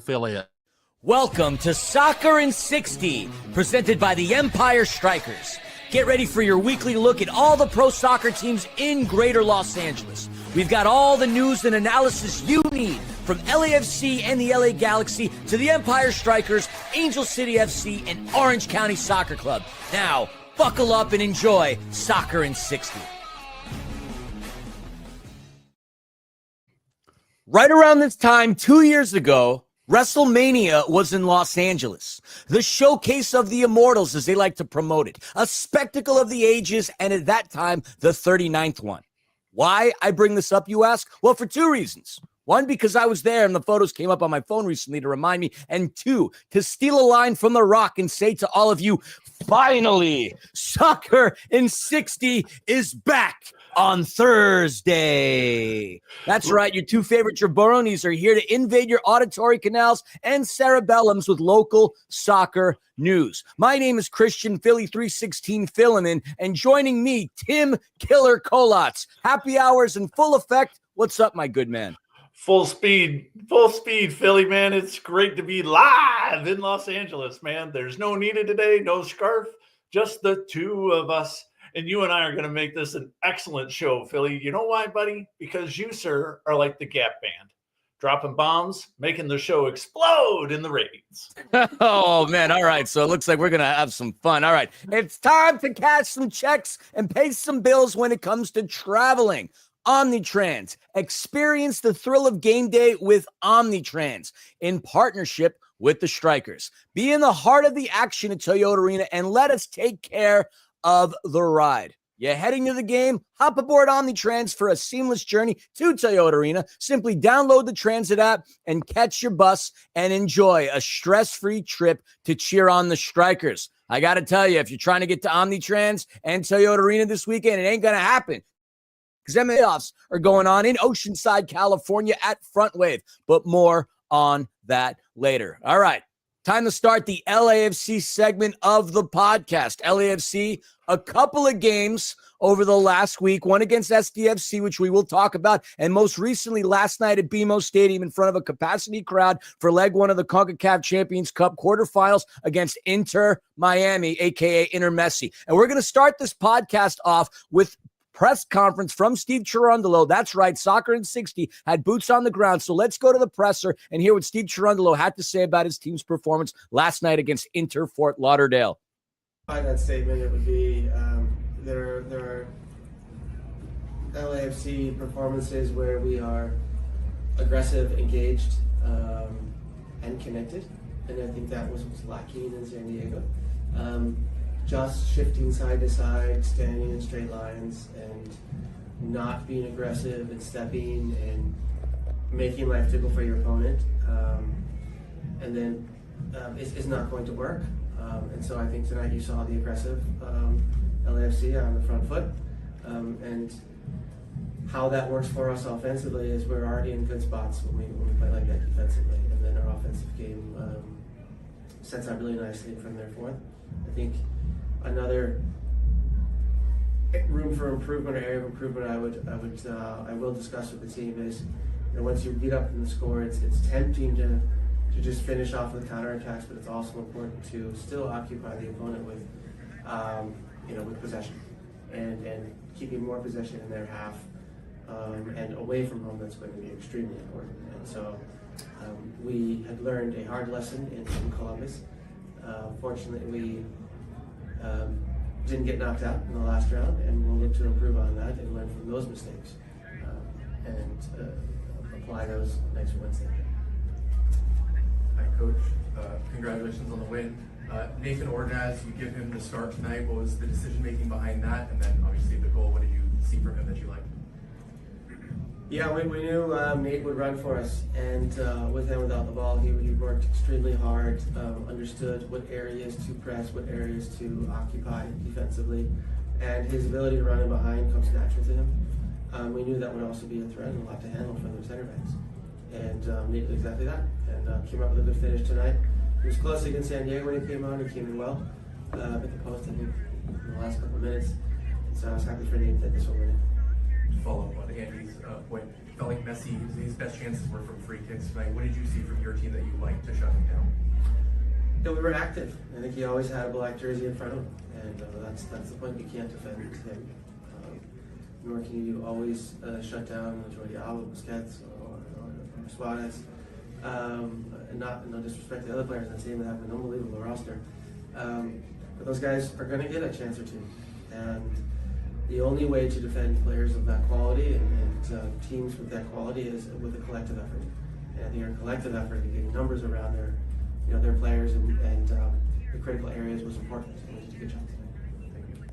affiliate. Welcome to Soccer in 60, presented by the Empire Strykers. Get ready for your weekly look at all the pro soccer teams in Greater Los Angeles. We've got all the news and analysis you need, from LAFC and the LA Galaxy to the Empire Strykers, Angel City FC, and Orange County Soccer Club. Now, buckle up and enjoy Soccer in 60. Right around this time, 2 years ago, WrestleMania was in Los Angeles, the showcase of the immortals, as they like to promote it, a spectacle of the ages, and at that time, the 39th one. Why I bring this up, you ask? Well, for two reasons. One, because I was there and the photos came up on my phone recently to remind me. And two, to steal a line from The Rock and say to all of you, finally, Soccer in 60 is back on Thursday. That's right. Your two favorite jabronis are here to invade your auditory canals and cerebellums with local soccer news. My name is Christian Philly 316 Filliman, and joining me, Tim Killer Kolotz. Happy hours in full effect. What's up, my good man? Full speed, Philly, man. It's great to be live in Los Angeles, man. There's no Nita today, no scarf, just the two of us. And you and I are going to make this an excellent show, Philly. You know why, buddy? Because you, sir, are like the Gap Band, dropping bombs, making the show explode in the ratings. Oh, man. All right. So it looks like we're going to have some fun. All right. It's time to cash some checks and pay some bills when it comes to traveling. Omnitrans. Experience the thrill of game day with Omnitrans in partnership with the Strykers. Be in the heart of the action at Toyota Arena and let us take care of the ride. You're heading to the game? Hop aboard Omnitrans for a seamless journey to Toyota Arena. Simply download the Transit app and catch your bus and enjoy a stress-free trip to cheer on the Strykers. I got to tell you, if you're trying to get to Omnitrans and Toyota Arena this weekend, it ain't going to happen, because playoffs are going on in Oceanside, California at Front Wave. But more on that later. All right. Time to start the LAFC segment of the podcast. LAFC, a couple of games over the last week, one against SDFC, which we will talk about, and most recently last night at BMO Stadium in front of a capacity crowd for leg one of the CONCACAF Champions Cup quarterfinals against Inter Miami, a.k.a. Inter Messi. And we're going to start this podcast off with press conference from Steve Cherundolo. That's right. Soccer in 60 had boots on the ground. So let's go to the presser and hear what Steve Cherundolo had to say about his team's performance last night against Inter Fort Lauderdale. By that statement, it would be there are LAFC performances where we are aggressive, engaged, and connected. And I think that was lacking in San Diego. Just shifting side to side, standing in straight lines, and not being aggressive and stepping and making life difficult for your opponent, and then it's not going to work. And so I think tonight you saw the aggressive LAFC on the front foot, and how that works for us offensively is we're already in good spots when we play like that defensively, and then our offensive game sets up really nicely from there forth. I think another room for improvement or area of improvement I will discuss with the team is, once you get up in the score, it's tempting to just finish off with counterattacks, but it's also important to still occupy the opponent with with possession and keeping more possession in their half, and away from home. That's going to be extremely important. And so we had learned a hard lesson in Columbus. Fortunately, we didn't get knocked out in the last round, and we'll look to improve on that and learn from those mistakes, and apply those next Wednesday. Hi, Coach. Congratulations on the win. Nathan Ordaz, you give him the start tonight. What was the decision-making behind that? And then, obviously, the goal. What did you see from him that you liked? Yeah, we knew Nate would run for us, and with and without the ball, he worked extremely hard, understood what areas to press, what areas to occupy defensively, and his ability to run in behind comes natural to him. We knew that would also be a threat and a lot to handle from the center backs, and Nate did exactly that, and came up with a good finish tonight. He was close against San Diego when he came on. He came in well, hit the post, I think, in the last couple of minutes, so I was happy for Nate that this one went in. To follow up on Andy's point, it felt like Messi, his best chances were from free kicks tonight. What did you see from your team that you liked we were active. I think he always had a black jersey in front of him, and that's the point. You can't defend him, nor can you always shut down Jordi Alba, Busquets, or Suarez. And no disrespect to the other players on the team that have an unbelievable roster, but those guys are going to get a chance or two, and the only way to defend players of that quality and teams with that quality is with a collective effort. And I think our collective effort in getting numbers around their players and the critical areas was important. So we did a good job tonight. Thank you.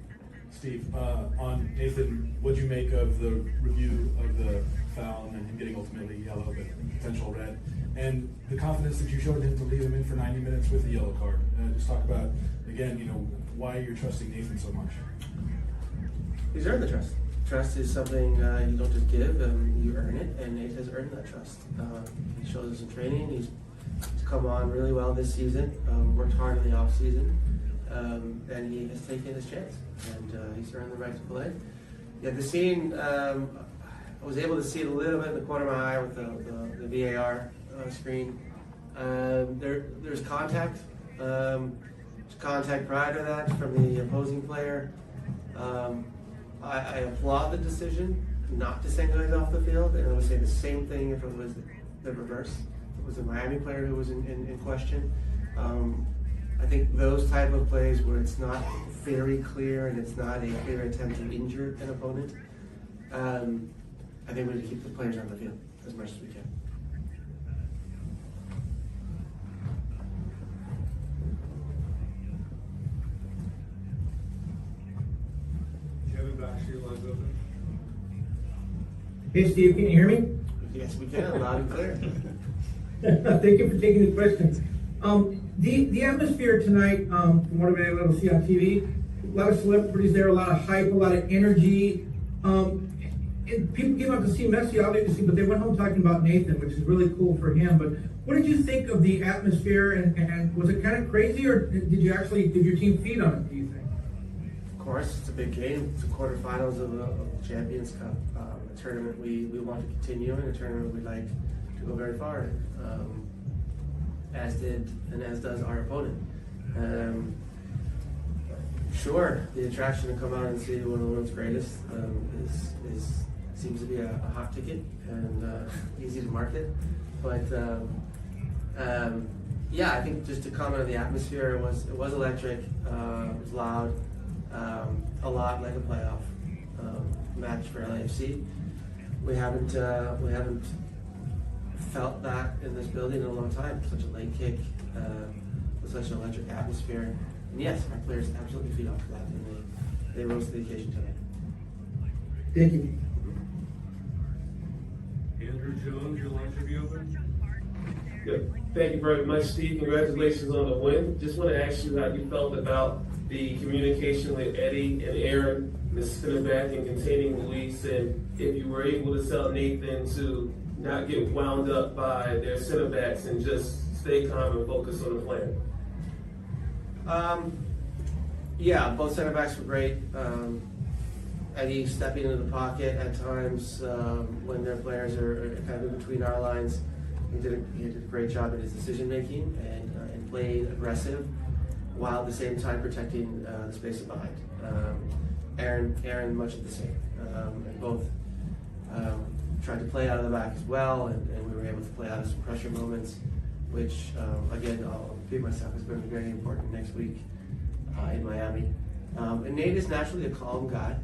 Steve, on Nathan, what'd you make of the review of the foul and him getting ultimately yellow, but potential red, and the confidence that you showed him to leave him in for 90 minutes with a yellow card? Just talk about, again, why you're trusting Nathan so much. He's earned the trust. Trust is something you don't just give, you earn it, and Nate has earned that trust. He shows us in training. He's come on really well this season, worked hard in the off season, and he has taken his chance, and he's earned the right to play. Yeah, the scene, I was able to see it a little bit in the corner of my eye with the VAR screen. There's contact. There's contact prior to that from the opposing player. I applaud the decision not to send guys off the field, and I would say the same thing if it was the reverse. If it was a Miami player who was in question. I think those type of plays where it's not very clear and it's not a clear attempt to injure an opponent, I think we need to keep the players on the field as much as we can. Hey Steve, can you hear me? Yes, we can, loud and clear. Thank you for taking the questions. The atmosphere tonight, from what I've been able to see on TV, a lot of celebrities there, a lot of hype, a lot of energy. People came out to see Messi, obviously, but they went home talking about Nathan, which is really cool for him. But what did you think of the atmosphere, and was it kind of crazy, or did your team feed on it, do you think? Of course, it's a big game. It's the quarterfinals of the Champions Cup, a tournament we want to continue, and a tournament we'd like to go very far in, as does our opponent. Sure, the attraction to come out and see one of the world's greatest seems to be a hot ticket and easy to market. But yeah, I think just to comment on the atmosphere, it was electric, it was loud, a lot like a playoff match for LAFC. We haven't felt that in this building in a long time. Such a late kick, with such an electric atmosphere. And yes, our players absolutely feed off of that, and they rose to the occasion today. Thank you. Andrew Jones, your line should be open. Good. Thank you very much, Steve. Congratulations on the win. Just want to ask you how you felt about the communication with Eddie and Aaron, the center back, and containing Luis, and if you were able to tell Nathan to not get wound up by their center backs and just stay calm and focus on the plan. Yeah, both center backs were great. Eddie stepping into the pocket at times when their players are kind of in between our lines. He did a great job in his decision making and playing aggressive, while at the same time protecting the space behind. Aaron, much of the same. And both tried to play out of the back as well, and we were able to play out of some pressure moments, which again, I'll repeat myself, is going to be very important next week in Miami. And Nate is naturally a calm guy,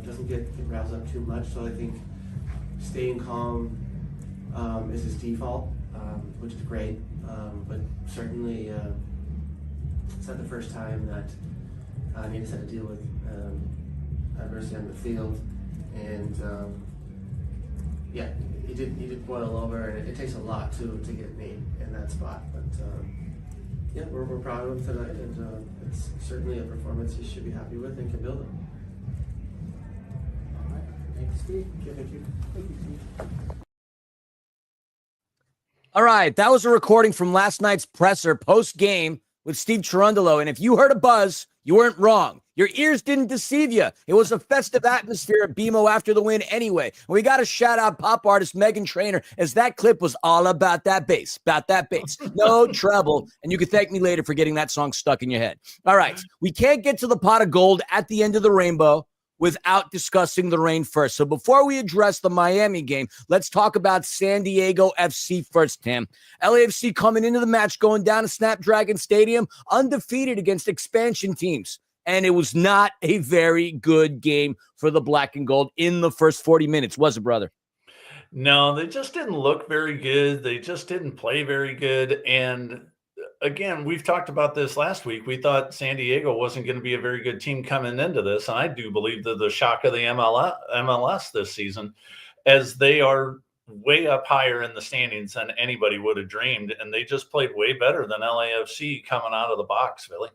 doesn't get roused up too much, so I think staying calm is his default, which is great. But certainly, it's not the first time that Nate has had to deal with adversity on the field, and yeah, he did boil over, and it takes a lot to get Nate in that spot. But yeah, we're proud of him tonight, and it's certainly a performance he should be happy with and can build on. All right. Thank you, Steve. Okay, thank you. Thank you, Steve. All right, that was a recording from last night's presser post-game with Steve Cherundolo. And if you heard a buzz, You weren't wrong. Your ears didn't deceive you. It was a festive atmosphere at BMO after the win anyway. And we got to shout out pop artist Megan Trainor, as that clip was all about that bass, No treble. And you can thank me later for getting that song stuck in your head. All right. We can't get to the pot of gold at the end of the rainbow without discussing the rain first. So before we address the Miami game, let's talk about San Diego FC first, Tim. LAFC coming into the match, going down to Snapdragon Stadium, undefeated against expansion teams. And it was not a very good game for the black and gold in the first 40 minutes, was it, brother? No, they just didn't look very good. They just didn't play very good. And again, we've talked about this last week. We thought San Diego wasn't going to be a very good team coming into this. And I do believe that the shock of the MLS this season, as they are way up higher in the standings than anybody would have dreamed. And they just played way better than LAFC coming out of the box, Philly.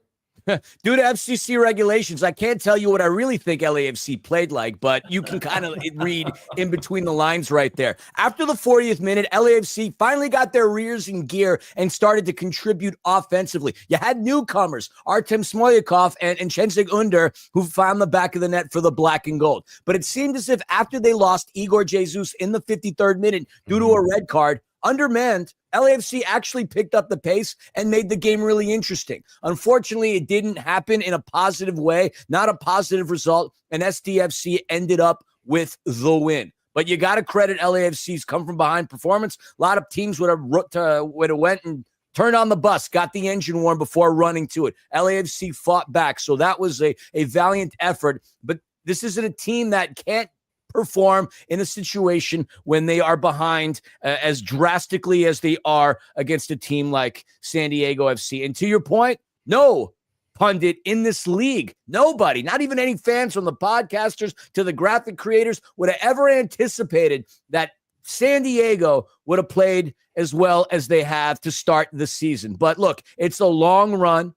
Due to FCC regulations, I can't tell you what I really think LAFC played like, but you can kind of read in between the lines right there. After the 40th minute, LAFC finally got their rears in gear and started to contribute offensively. You had newcomers, Artem Smolyakov and Chensig Under, who found the back of the net for the black and gold. But it seemed as if after they lost Igor Jesus in the 53rd minute due to a red card, undermanned, LAFC actually picked up the pace and made the game really interesting. Unfortunately, it didn't happen in a positive way, not a positive result, and SDFC ended up with the win. But you got to credit LAFC's come-from-behind performance. A lot of teams would have went and turned on the bus, got the engine warm before running to it. LAFC fought back, so that was a valiant effort. But this isn't a team that can't perform in a situation when they are behind as drastically as they are against a team like San Diego FC. And to your point, no pundit in this league, nobody, not even any fans from the podcasters to the graphic creators, would have ever anticipated that San Diego would have played as well as they have to start the season. But look, it's a long run.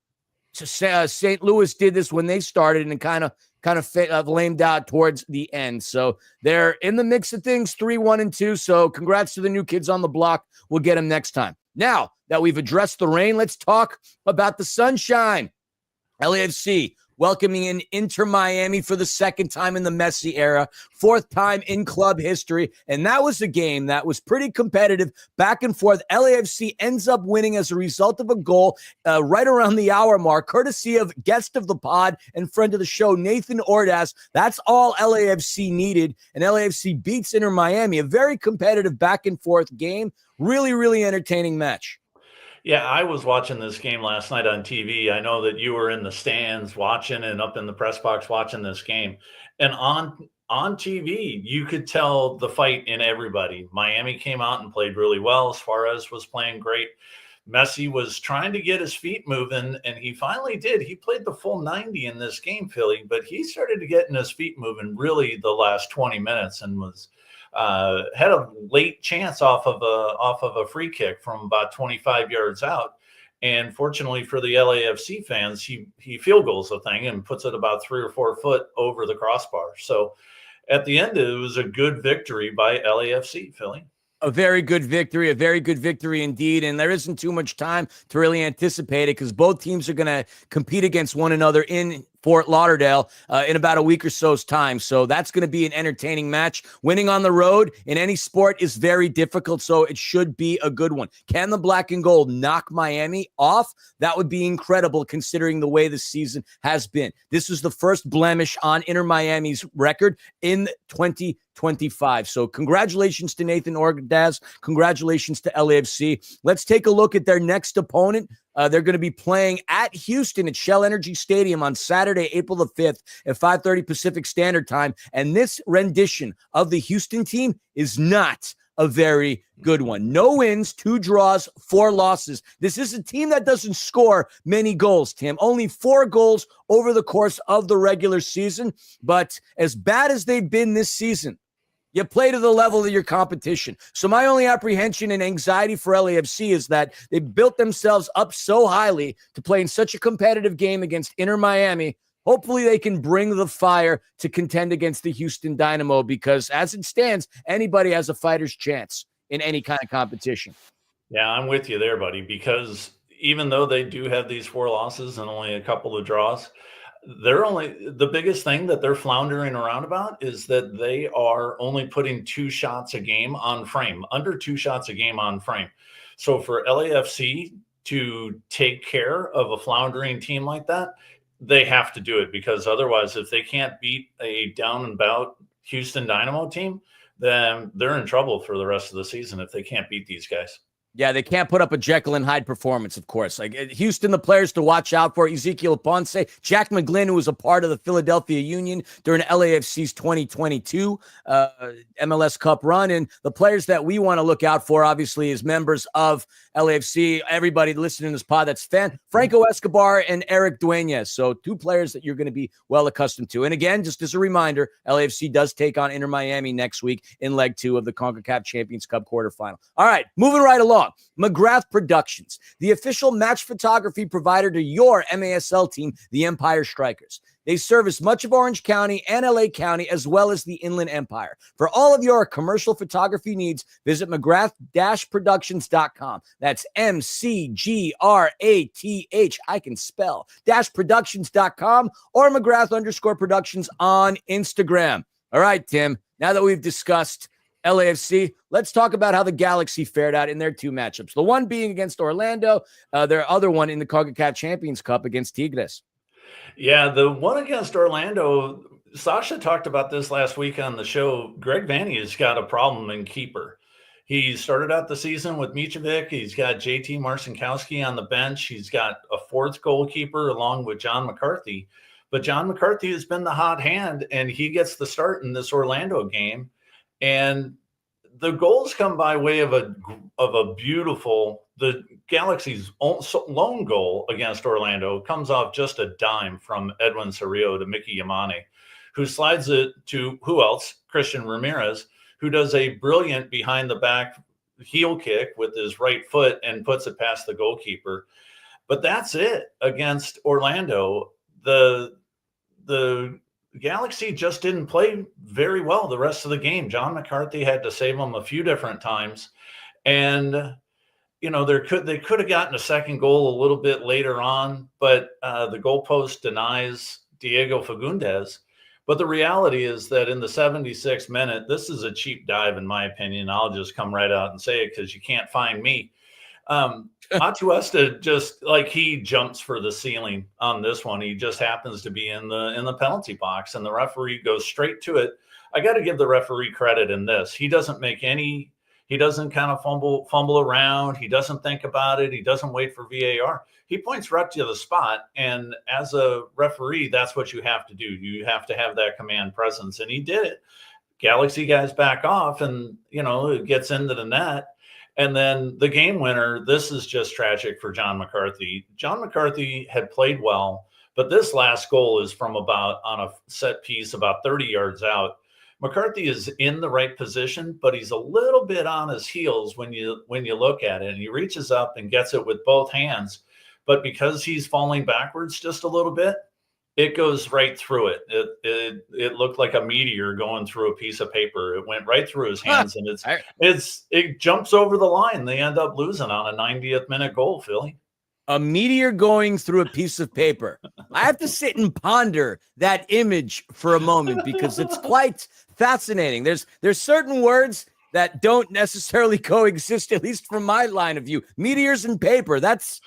St. Louis did this when they started and kind of lamed out towards the end. So they're in the mix of things, 3-1-2. So congrats to the new kids on the block. We'll get them next time. Now that we've addressed the rain, let's talk about the sunshine. LAFC welcoming in Inter Miami for the second time in the Messi era, fourth time in club history. And that was a game that was pretty competitive, back and forth. LAFC ends up winning as a result of a goal right around the hour mark, courtesy of guest of the pod and friend of the show, Nathan Ordaz. That's all LAFC needed. And LAFC beats Inter Miami, a very competitive back and forth game. Really, really entertaining match. Yeah, I was watching this game last night on TV. I know that you were in the stands watching and up in the press box watching this game. And on TV, you could tell the fight in everybody. Miami came out and played really well. Suarez was playing great. Messi was trying to get his feet moving, and he finally did. He played the full 90 in this game, Philly, but he started to get his feet moving really the last 20 minutes and was had a late chance off of a free kick from about 25 yards out. And fortunately for the LAFC fans, he field goals the thing and puts it about 3 or 4 foot over the crossbar. So at the end, it was a good victory by LAFC, Philly. A very good victory indeed. And there isn't too much time to really anticipate it because both teams are going to compete against one another in Fort Lauderdale in about a week or so's time. So that's going to be an entertaining match. Winning on the road in any sport is very difficult, so it should be a good one. Can the black and gold knock Miami off? That would be incredible considering the way the season has been. This is the first blemish on Inter Miami's record in 2025. So congratulations to Nathan Ordaz. Congratulations to LAFC. Let's take a look at their next opponent. They're going to be playing at Houston at Shell Energy Stadium on Saturday, April the 5th at 5:30 Pacific Standard Time. And this rendition of the Houston team is not a very good one. No wins, 2 draws, 4 losses. This is a team that doesn't score many goals, Tim. Only 4 goals over the course of the regular season. But as bad as they've been this season, you play to the level of your competition. So my only apprehension and anxiety for LAFC is that they built themselves up so highly to play in such a competitive game against Inter Miami. Hopefully they can bring the fire to contend against the Houston Dynamo because as it stands, anybody has a fighter's chance in any kind of competition. Yeah, I'm with you there, buddy, because even though they do have these 4 losses and only a couple of draws, The biggest thing that they're floundering around about is that they are only putting 2 shots a game on frame, under 2 shots a game on frame. So for LAFC to take care of a floundering team like that, they have to do it, because otherwise, if they can't beat a down and out Houston Dynamo team, then they're in trouble for the rest of the season if they can't beat these guys. Yeah, they can't put up a Jekyll and Hyde performance, of course. Like Houston, the players to watch out for: Ezekiel Ponce, Jack McGlynn, who was a part of the Philadelphia Union during LAFC's 2022 MLS Cup run. And the players that we want to look out for, obviously, is members of LAFC. Everybody listening to this pod that's fan, Franco Escobar and Eric Dueñas. So 2 players that you're going to be well accustomed to. And again, just as a reminder, LAFC does take on Inter Miami next week in leg 2 of the CONCACAF Champions Cup quarterfinal. All right, moving right along. McGrath Productions, the official match photography provider to your MASL team, the Empire Strykers. They service much of Orange County and LA County, as well as the Inland Empire. For all of your commercial photography needs, visit McGrath-Productions.com. That's MCGRATH. I can spell -Productions.com or McGrath_Productions on Instagram. All right, Tim, now that we've discussed LAFC, let's talk about how the Galaxy fared out in their 2 matchups. The one being against Orlando, their other one in the CONCACAF Champions Cup against Tigres. Yeah, the one against Orlando, Sasha talked about this last week on the show. Greg Vanney has got a problem in keeper. He started out the season with Mitrovic. He's got JT Marcinkowski on the bench. He's got a 4th goalkeeper along with John McCarthy. But John McCarthy has been the hot hand, and he gets the start in this Orlando game. And the goals come by way of a beautiful, the Galaxy's lone goal against Orlando comes off just a dime from Edwin Cerrillo to Mickey Yamane, who slides it to who else? Christian Ramirez, who does a brilliant behind the back heel kick with his right foot and puts it past the goalkeeper. But that's it against Orlando. The Galaxy just didn't play very well the rest of the game. John McCarthy had to save them a few different times. And, you know, they could have gotten a second goal a little bit later on, but the goalpost denies Diego Fagundes. But the reality is that in the 76th minute, this is a cheap dive, in my opinion. I'll just come right out and say it because you can't find me. Atuesta just like he jumps for the ceiling on this one. He just happens to be in the penalty box, and the referee goes straight to it. I got to give the referee credit in this. He doesn't kind of fumble around. He doesn't think about it. He doesn't wait for VAR. He points right to the spot. And as a referee, that's what you have to do. You have to have that command presence. And he did it. Galaxy guys back off, and, you know, it gets into the net. And then the game winner, this is just tragic for John McCarthy. John McCarthy had played well, but this last goal is from about on a set piece about 30 yards out. McCarthy is in the right position, but he's a little bit on his heels when you look at it. And he reaches up and gets it with both hands. But because he's falling backwards just a little bit, it goes right through it. It looked like a meteor going through a piece of paper. It went right through his hands, and it jumps over the line. They end up losing on a 90th minute goal, Philly. A meteor going through a piece of paper. I have to sit and ponder that image for a moment because it's quite fascinating. There's certain words that don't necessarily coexist, at least from my line of view. Meteors and paper. That's,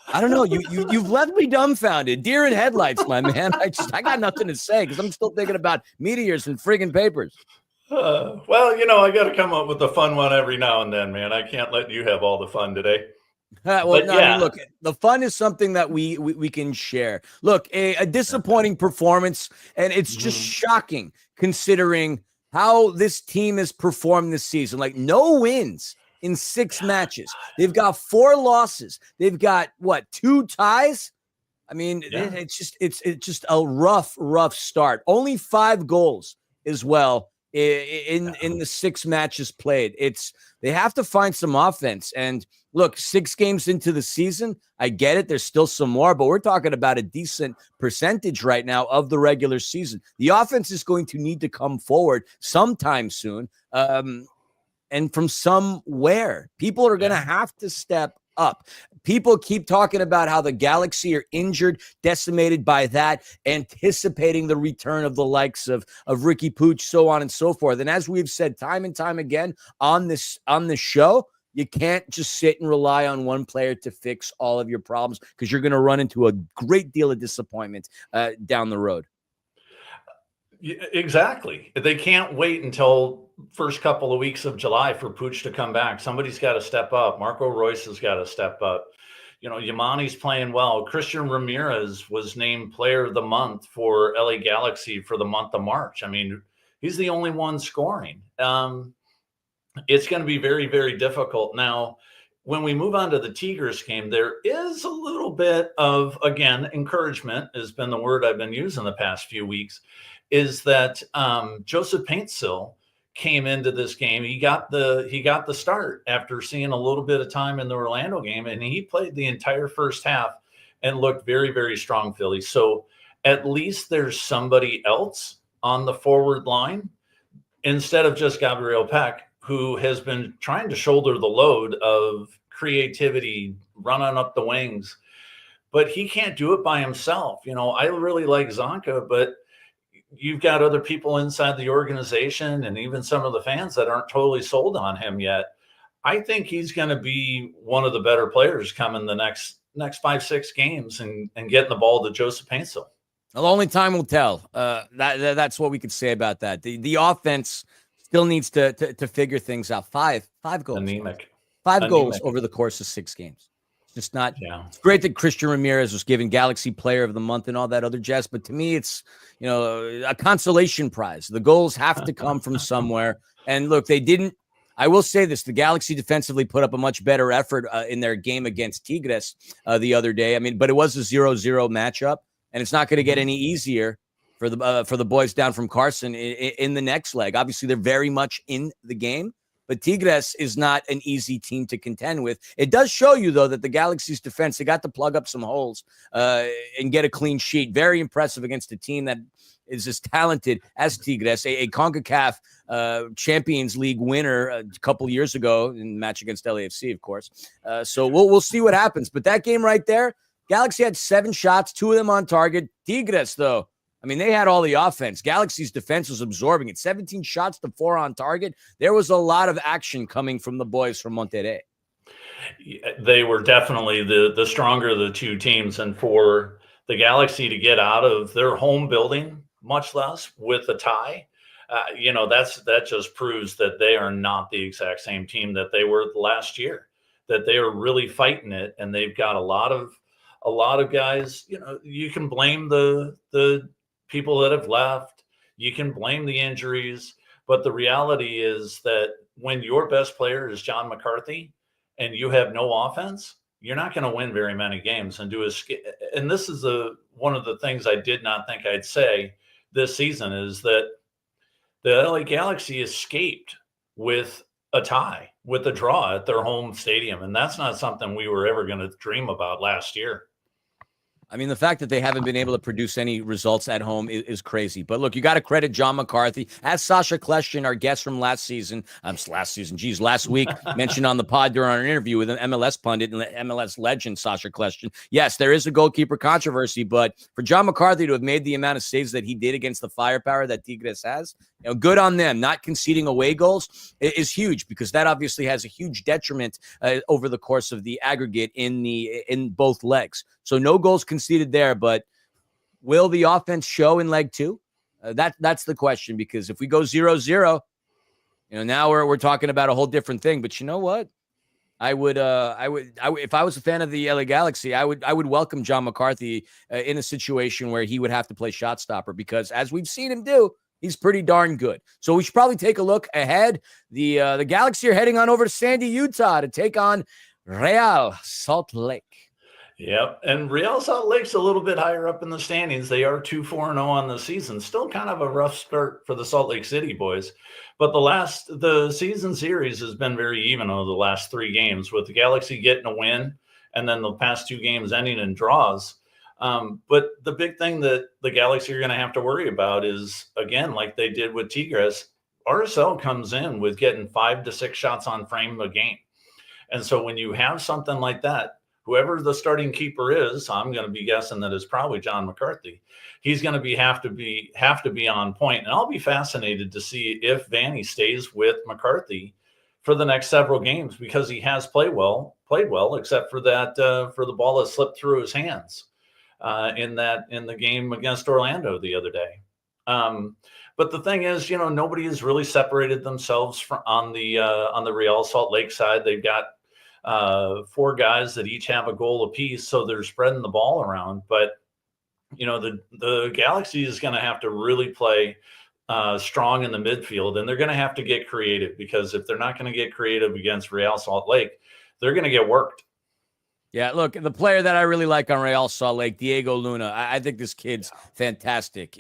I don't know. You've left me dumbfounded. Deer in headlights, my man. I got nothing to say because I'm still thinking about meteors and friggin' papers. Well, you know, I got to come up with a fun one every now and then, man. I can't let you have all the fun today. I mean, look, the fun is something that we can share. Look, a disappointing performance, and it's just shocking considering how this team has performed this season. Like, no wins in 6 matches. They've got 4 losses. They've got 2 ties. I mean, it's just a rough start. Only 5 goals as well in the 6 matches played. They have to find some offense. And look, 6 games into the season, I get it. There's still some more, but we're talking about a decent percentage right now of the regular season. The offense is going to need to come forward sometime soon. And from somewhere, people are going to have to step up. People keep talking about how the Galaxy are injured, decimated by that, anticipating the return of the likes of Ricky Pooch, so on and so forth. And as we've said time and time again on this show, you can't just sit and rely on one player to fix all of your problems, because you're going to run into a great deal of disappointment down the road. Exactly. They can't wait until first couple of weeks of July for Pooch to come back. Somebody's got to step up. Marco Royce has got to step up. You know, Yamani's playing well. Christian Ramirez was named Player of the Month for LA Galaxy for the month of March. I mean, he's the only one scoring. It's going to be very, very difficult. Now, when we move on to the Tigres game, there is a little bit of, again, encouragement has been the word I've been using the past few weeks, is that Joseph Paintsil came into this game. He got the start after seeing a little bit of time in the Orlando game, and he played the entire first half and looked very, very strong, Philly. So at least there's somebody else on the forward line instead of just Gabriel Peck, who has been trying to shoulder the load of creativity, running up the wings, but he can't do it by himself. You know, I really like Zonka, but you've got other people inside the organization and even some of the fans that aren't totally sold on him yet. I think he's going to be one of the better players coming the next 5-6 games and getting the ball to Joseph Paintsil. Well, only time will tell. That's what we could say about that. The offense still needs to figure things out. Five goals. Anemic. Five goals over the course of 6 games. It's just not. Yeah. It's great that Christian Ramirez was given Galaxy Player of the Month and all that other jazz, but to me, it's, you know, a consolation prize. The goals have to come from somewhere. And look, they didn't. I will say this: the Galaxy defensively put up a much better effort in their game against Tigres the other day. I mean, but it was a 0-0 matchup, and it's not going to get any easier for the boys down from Carson in the next leg. Obviously, they're very much in the game, but Tigres is not an easy team to contend with. It does show you, though, that the Galaxy's defense, they got to plug up some holes and get a clean sheet. Very impressive against a team that is as talented as Tigres, a CONCACAF Champions League winner a couple years ago in the match against LAFC, of course. So we'll see what happens. But that game right there, Galaxy had 7 shots, 2 of them on target. Tigres, though, I mean, they had all the offense. Galaxy's defense was absorbing it. 17 shots to 4 on target. There was a lot of action coming from the boys from Monterrey. They were definitely the stronger of the two teams. And for the Galaxy to get out of their home building, much less with a tie, that just proves that they are not the exact same team that they were last year, that they are really fighting it. And they've got a lot of guys. You know, you can blame the people that have left, you can blame the injuries, but the reality is that when your best player is John McCarthy and you have no offense, you're not going to win very many games. And this is one of the things I did not think I'd say this season, is that the LA Galaxy escaped with a tie, with a draw at their home stadium, and that's not something we were ever going to dream about last year. I mean, the fact that they haven't been able to produce any results at home is crazy. But look, you got to credit John McCarthy. As Sasha Kleshtin, our guest from last week, mentioned on the pod during our interview with an MLS pundit and MLS legend, Sasha Kleshtin. Yes, there is a goalkeeper controversy, but for John McCarthy to have made the amount of saves that he did against the firepower that Tigres has, you know, good on them. Not conceding away goals is huge, because that obviously has a huge detriment over the course of the aggregate in both legs. So no goals conceded there, but will the offense show in leg 2? That's the question, because if we go 0-0, you know, now we're talking about a whole different thing. But you know what? I would if I was a fan of the LA Galaxy, I would welcome John McCarthy in a situation where he would have to play shot stopper, because as we've seen him do, he's pretty darn good. So we should probably take a look ahead. The Galaxy are heading on over to Sandy, Utah to take on Real Salt Lake. Yep. And Real Salt Lake's a little bit higher up in the standings. They are 2-4-0 on the season. Still kind of a rough start for the Salt Lake City boys. But the season series has been very even over the last 3 games, with the Galaxy getting a win and then the past 2 games ending in draws. But the big thing that the Galaxy are going to have to worry about is, again, like they did with Tigres, RSL comes in with getting 5 to 6 shots on frame a game. And so when you have something like that, whoever the starting keeper is, I'm going to be guessing that is probably John McCarthy. He's going to have to be on point. And I'll be fascinated to see if Vanny stays with McCarthy for the next several games, because he has played well, except for that for the ball that slipped through his hands in the game against Orlando the other day. But the thing is, nobody has really separated themselves on the Real Salt Lake side. They've got 4 guys that each have a goal apiece, so they're spreading the ball around. But the Galaxy is going to have to really play strong in the midfield, and they're going to have to get creative, because if they're not going to get creative against Real Salt Lake, they're going to get worked. Yeah, look, the player that I really like on Real Salt Lake, Diego Luna. I think this kid's fantastic.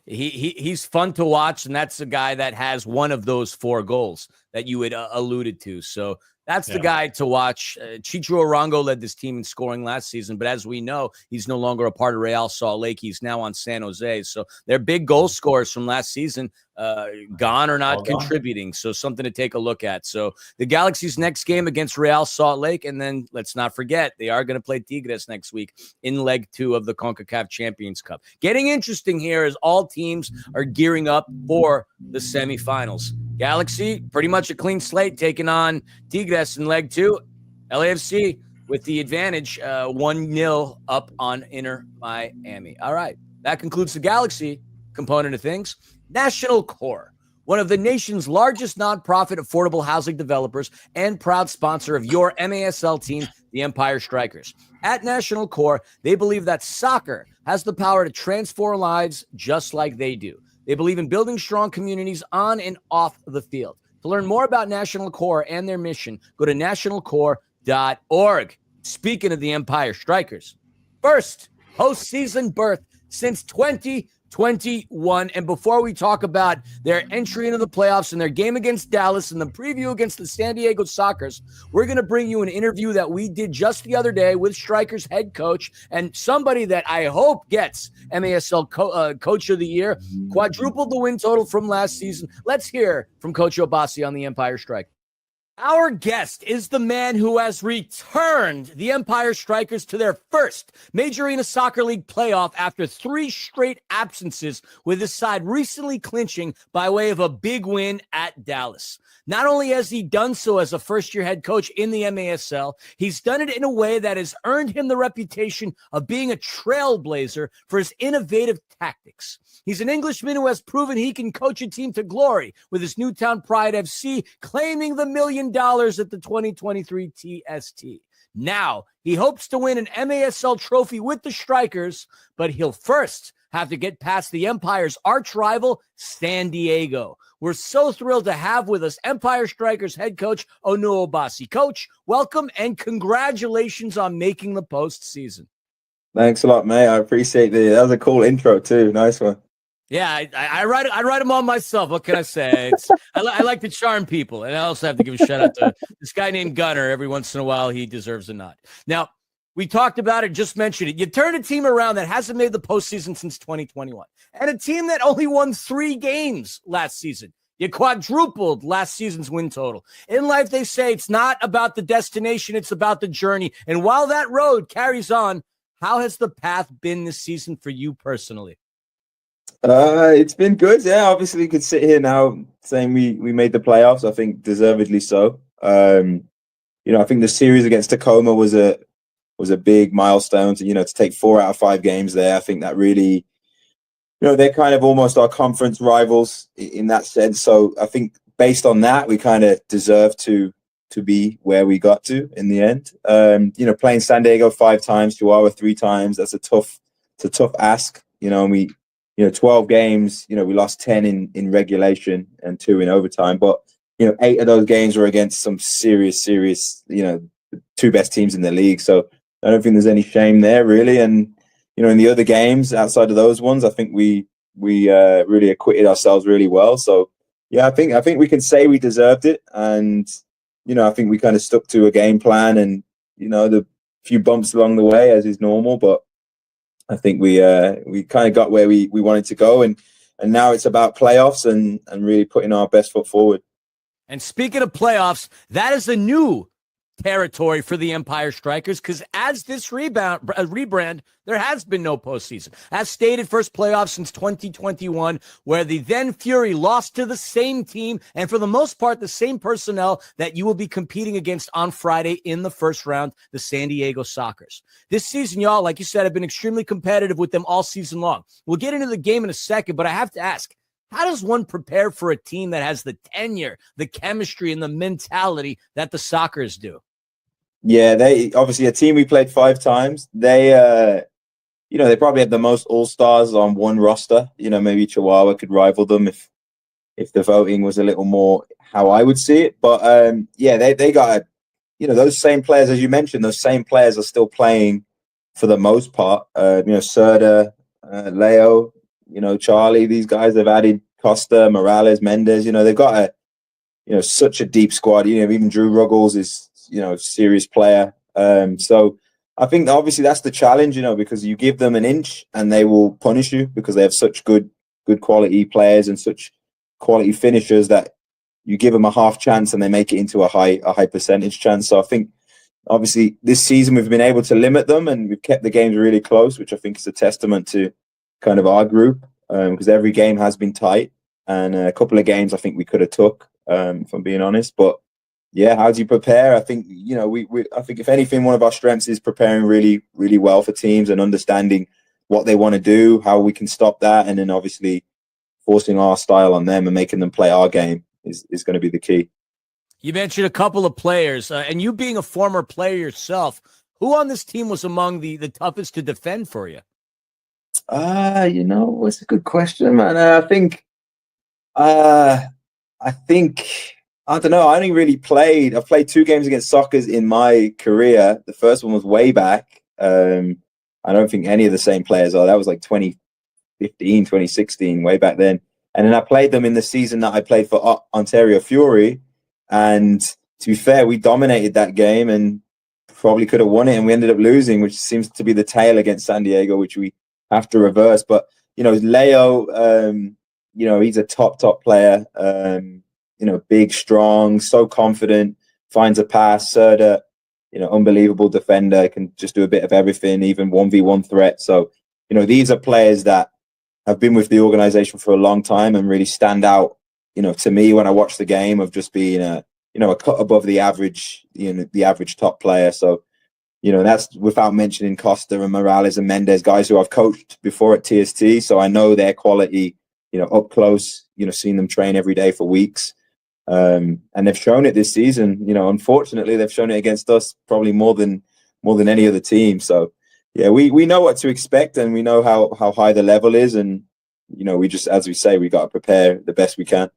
He's fun to watch, and that's the guy that has one of those 4 goals that you had alluded to. So that's the guy to watch. Chicho Arango led this team in scoring last season, but as we know, he's no longer a part of Real Salt Lake. He's now on San Jose. So their big goal scorers from last season gone or not contributing. So something to take a look at. So the Galaxy's next game against Real Salt Lake, and then let's not forget, they are going to play Tigres next week in leg 2 of the CONCACAF Champions Cup. Getting interesting here as all teams are gearing up for the semifinals. Galaxy, pretty much a clean slate, taking on Tigres in leg 2. LAFC with the advantage, 1-0 up on Inter Miami. All right, that concludes the Galaxy component of things. National Core, one of the nation's largest nonprofit affordable housing developers and proud sponsor of your MASL team, the Empire Strykers. At National Core, they believe that soccer has the power to transform lives just like they do. They believe in building strong communities on and off the field. To learn more about National Core and their mission, go to nationalcore.org. Speaking of the Empire Strykers, first postseason berth since 2021. And before we talk about their entry into the playoffs and their game against Dallas and the preview against the San Diego Sockers, we're going to bring you an interview that we did just the other day with Strykers head coach and somebody that I hope gets MASL Coach of the Year, quadrupled the win total from last season. Let's hear from Coach Obasi on the Empire Strikers. Our guest is the man who has returned the Empire Strykers to their first Major Arena Soccer League playoff after 3 straight absences, with his side recently clinching by way of a big win at Dallas. Not only has he done so as a first-year head coach in the MASL, he's done it in a way that has earned him the reputation of being a trailblazer for his innovative tactics. He's an Englishman who has proven he can coach a team to glory, with his Newtown Pride FC claiming the $1 million at the 2023 TST. Now, he hopes to win an MASL trophy with the Strykers, but he'll first have to get past the Empire's arch rival, San Diego. We're so thrilled to have with us Empire Strykers head coach Onua Obasi. Coach, welcome and congratulations on making the postseason. Thanks a lot, mate. I appreciate that was a cool intro too. Nice one. Yeah, I write them all myself. What can I say? I like to charm people, and I also have to give a shout out to this guy named Gunner. Every once in a while, he deserves a nod. Now, we talked about it, just mentioned it. You turned a team around that hasn't made the postseason since 2021, and a team that only won 3 games last season. You quadrupled last season's win total. In life, they say it's not about the destination, it's about the journey. And while that road carries on, how has the path been this season for you personally? It's been good. Yeah, obviously you could sit here now saying we made the playoffs. I think deservedly so. I think the series against Tacoma was a big milestone to take 4 out of 5 games there. I think that really, they're kind of almost our conference rivals in that sense. So I think based on that, we kind of deserve to be where we got to in the end. Playing San Diego 5 times, Chihuahua 3 times, it's a tough ask. And we 12 games, we lost 10 in regulation and 2 in overtime. But, 8 of those games were against some serious, 2 best teams in the league. So I don't think there's any shame there, really. And, in the other games outside of those ones, I think we really acquitted ourselves really well. So, yeah, I think we can say we deserved it. And, I think we kind of stuck to a game plan and, the few bumps along the way, as is normal. But I think we kind of got where we wanted to go, and now it's about playoffs and really putting our best foot forward. And speaking of playoffs, that is a new territory for the Empire Strykers, because as this rebrand, there has been no postseason. As stated, first playoff since 2021, where the then Fury lost to the same team and for the most part the same personnel that you will be competing against on Friday in the first round, the San Diego Sockers. This season, y'all, like you said, have been extremely competitive with them all season long. We'll get into the game in a second, but I have to ask, how does one prepare for a team that has the tenure, the chemistry, and the mentality that the Sockers do? Yeah, they obviously a team we played 5 times. They they probably have the most all-stars on one roster. Maybe Chihuahua could rival them if the voting was a little more how I would see it. But they got those same players, as you mentioned, those same players are still playing for the most part. Serda, Leo, Charlie, these guys have added Costa, Morales, Mendez. They've got such a deep squad. Even Drew Ruggles is a serious player. So I think obviously that's the challenge, because you give them an inch and they will punish you because they have such good quality players and such quality finishers that you give them a half chance and they make it into a high percentage chance. So I think obviously this season we've been able to limit them and we've kept the games really close, which I think is a testament to kind of our group, because every game has been tight and a couple of games I think we could have took, if I'm being honest. But yeah, how do you prepare? I think, I think if anything, one of our strengths is preparing really, really well for teams and understanding what they want to do, how we can stop that. And then obviously forcing our style on them and making them play our game is going to be the key. You mentioned a couple of players, and you being a former player yourself, who on this team was among the toughest to defend for you? It's a good question, man. I don't know. I only really I've played 2 games against Sockers in my career. The first one was way back. I don't think any of the same players are. That was like 2015, 2016, way back then. And then I played them in the season that I played for Ontario Fury. And to be fair, we dominated that game and probably could have won it. And we ended up losing, which seems to be the tail against San Diego, which we have to reverse. But, Leo, he's a top player. Big, strong, so confident, finds a pass. Serda, unbelievable defender, can just do a bit of everything, even 1v1 threat. So, these are players that have been with the organization for a long time and really stand out, to me when I watch the game of just being a cut above the average, the average top player. So, that's without mentioning Costa and Morales and Mendez, guys who I've coached before at TST. So I know their quality, up close, seeing them train every day for weeks. And they've shown it this season. Unfortunately, they've shown it against us probably more than any other team. So, yeah, we know what to expect and we know how high the level is. And, we just, as we say, we got to prepare the best we can.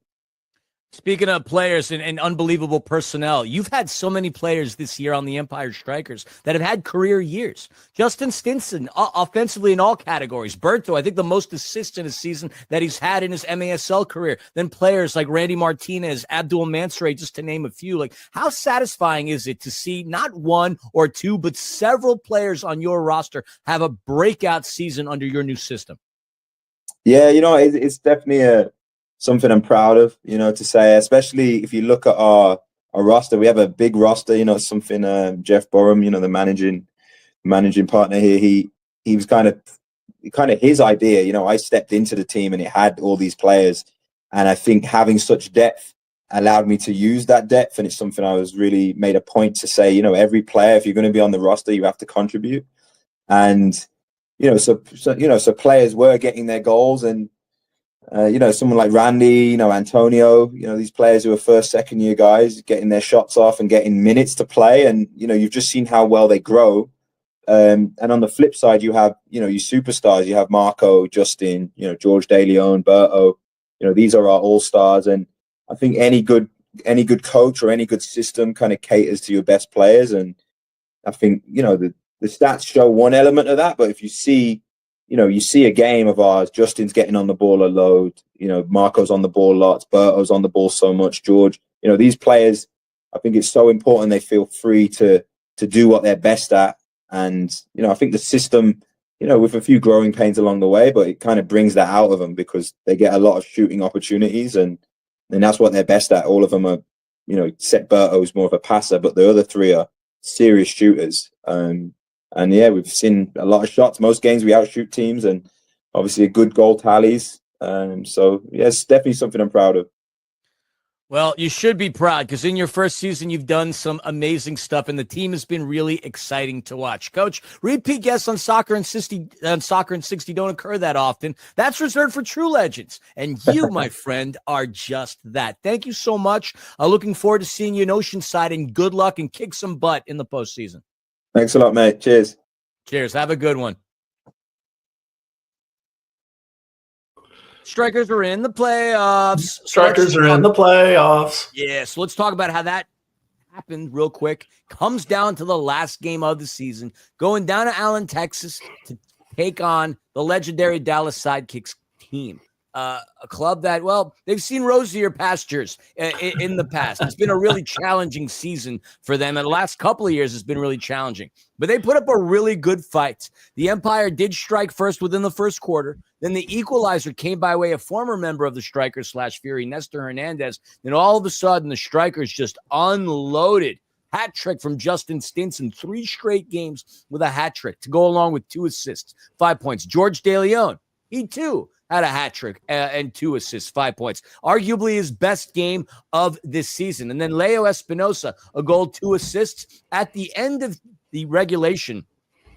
Speaking of players and unbelievable personnel, you've had so many players this year on the Empire Strykers that have had career years. Justin Stinson, offensively in all categories. Berto, I think the most assists in a season that he's had in his MASL career. Then players like Randy Martinez, Abdul Mansour, just to name a few. Like, how satisfying is it to see not 1 or 2, but several players on your roster have a breakout season under your new system? Yeah, it's definitely something I'm proud of, to say, especially if you look at our roster. We have a big roster, something Jeff Borum, the managing partner here, he was kind of his idea. I stepped into the team and it had all these players. And I think having such depth allowed me to use that depth. And it's something I was really made a point to say, every player, if you're going to be on the roster, you have to contribute. And, so players were getting their goals and, someone like Randy, Antonio, these players who are first, second year guys getting their shots off and getting minutes to play. And, you've just seen how well they grow. And on the flip side, you have, your superstars, you have Marco, Justin, George De Leon, Berto, these are our all-stars. And I think any good coach or any good system kind of caters to your best players. And I think, the stats show one element of that, but if you see a game of ours, Justin's getting on the ball a load, Marco's on the ball lots, Berto's on the ball so much, George, these players, I think it's so important they feel free to do what they're best at. And, I think the system, with a few growing pains along the way, but it kind of brings that out of them because they get a lot of shooting opportunities and that's what they're best at. All of them are Seth Berto's more of a passer, but the other three are serious shooters. And yeah, we've seen a lot of shots. Most games we outshoot teams, and obviously a good goal tallies. So yeah, it's definitely something I'm proud of. Well, you should be proud because in your first season, you've done some amazing stuff, and the team has been really exciting to watch. Coach, repeat guests on Soccer and 60 don't occur that often. That's reserved for true legends, and you, my friend, are just that. Thank you so much. Looking forward to seeing you in Oceanside, and good luck and kick some butt in the postseason. Thanks a lot, mate. Cheers. Cheers. Have a good one. Strikers are in the playoffs. Strikers are in the playoffs. Yeah, so let's talk about how that happened real quick. Comes down to the last game of the season, going down to Allen, Texas to take on the legendary Dallas Sidekicks team. A club that, well, they've seen rosier pastures in the past. It's been a really challenging season for them, and the last couple of years has been really challenging. But they put up a really good fight. The Empire did strike first within the first quarter. Then the equalizer came by way of former member of the Strikers / Fury, Nestor Hernandez. Then all of a sudden, the Strikers just unloaded. Hat trick from Justin Stinson, 3 straight games with a hat trick to go along with 2 assists, 5 points. George De Leon, he too had a hat trick and 2 assists, 5 points. Arguably his best game of this season. And then Leo Espinosa, a goal, 2 assists. At the end of the regulation,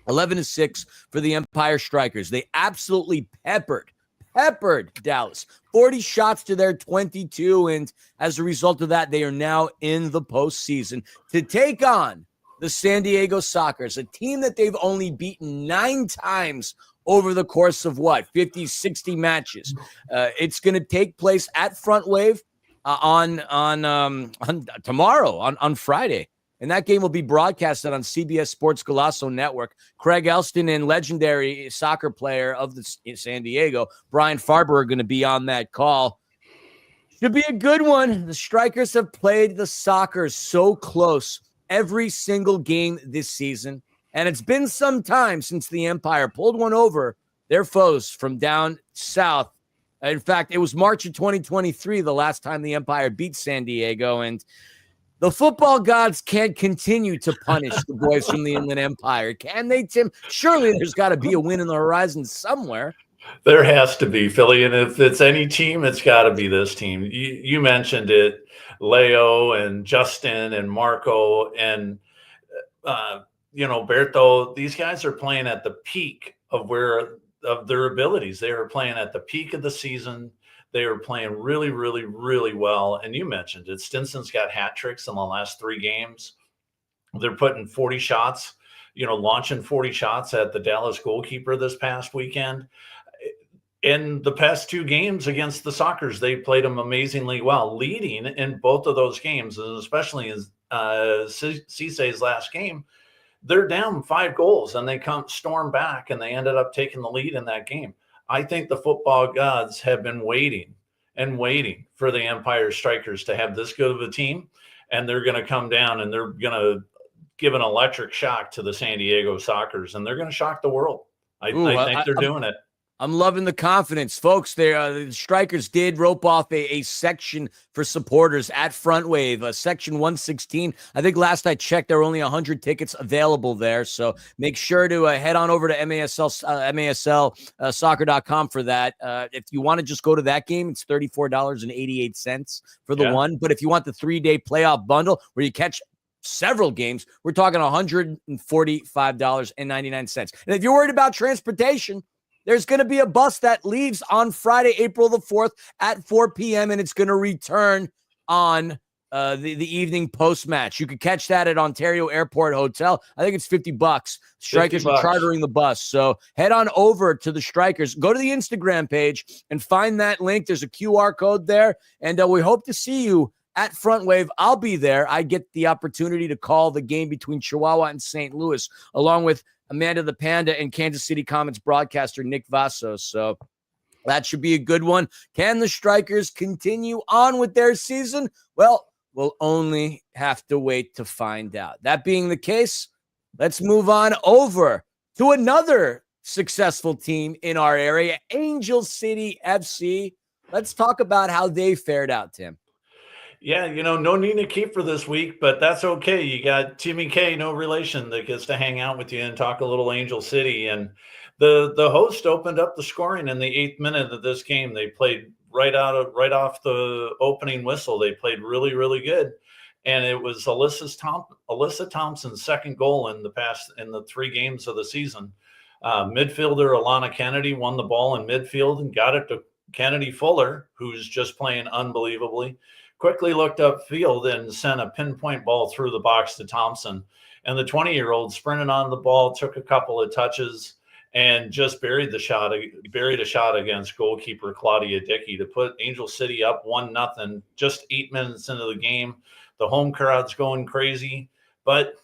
11-6 for the Empire Strykers. They absolutely peppered Dallas. 40 shots to their 22, and as a result of that, they are now in the postseason to take on the San Diego Sockers, a team that they've only beaten 9 times over the course of 50, 60 matches. It's going to take place at Front Wave on tomorrow, on Friday. And that game will be broadcasted on CBS Sports Golazo Network. Craig Elston and legendary soccer player of the San Diego, Brian Farber, are going to be on that call. Should be a good one. The Strikers have played the Sockers so close every single game this season. And it's been some time since the Empire pulled one over their foes from down south. In fact, it was March of 2023, the last time the Empire beat San Diego. And the football gods can't continue to punish the boys from the Inland Empire, can they, Tim? Surely there's got to be a win in the horizon somewhere. There has to be, Philly. And if it's any team, it's got to be this team. You mentioned it, Leo and Justin and Marco and Berto. These guys are playing at the peak of their abilities. They are playing at the peak of the season. They are playing really, really, really well. And you mentioned it. Stinson's got hat tricks in the last 3 games. They're putting 40 shots, launching 40 shots at the Dallas goalkeeper this past weekend. In the past 2 games against the Sockers, they played them amazingly well, leading in both of those games, and especially in Si60's last game. They're down 5 goals, and they storm back, and they ended up taking the lead in that game. I think the football gods have been waiting for the Empire Strikers to have this good of a team, and they're going to come down and they're going to give an electric shock to the San Diego Sockers, and they're going to shock the world. I think they're doing it. I'm loving the confidence, folks. The Strikers did rope off a section for supporters at Front Wave, section 116. I think last I checked, there were only 100 tickets available there. So make sure to head on over to MASL, for that. If you want to just go to that game, it's $34.88 for the one. But if you want the 3-day playoff bundle where you catch several games, we're talking $145.99. And if you're worried about transportation, there's going to be a bus that leaves on Friday, April the 4th at 4 p.m., and it's going to return on the evening post-match. You could catch that at Ontario Airport Hotel. I think it's $50. Strikers are chartering the bus. So head on over to the Strikers. Go to the Instagram page and find that link. There's a QR code there, and we hope to see you at Front Wave. I'll be there. I get the opportunity to call the game between Chihuahua and St. Louis, along with Amanda the Panda and Kansas City Comets broadcaster Nick Vasos. So that should be a good one. Can the Strikers continue on with their season? Well, we'll only have to wait to find out. That being the case, let's move on over to another successful team in our area, Angel City FC. Let's talk about how they fared out, Tim. Yeah, no need to keep for this week, but that's okay. You got Timmy K, no relation, that gets to hang out with you and talk a little Angel City. And the host opened up the scoring in the 8th minute of this game. They played right off the opening whistle. They played really, really good. And it was Alyssa Thompson's second goal in the 3 games of the season. Midfielder Alana Kennedy won the ball in midfield and got it to Kennedy Fuller, who's just playing unbelievably. Quickly looked upfield and sent a pinpoint ball through the box to Thompson. And the 20-year-old sprinted on the ball, took a couple of touches, and just buried a shot against goalkeeper Claudia Dickey to put Angel City up 1-0 just 8 minutes into the game. The home crowd's going crazy. But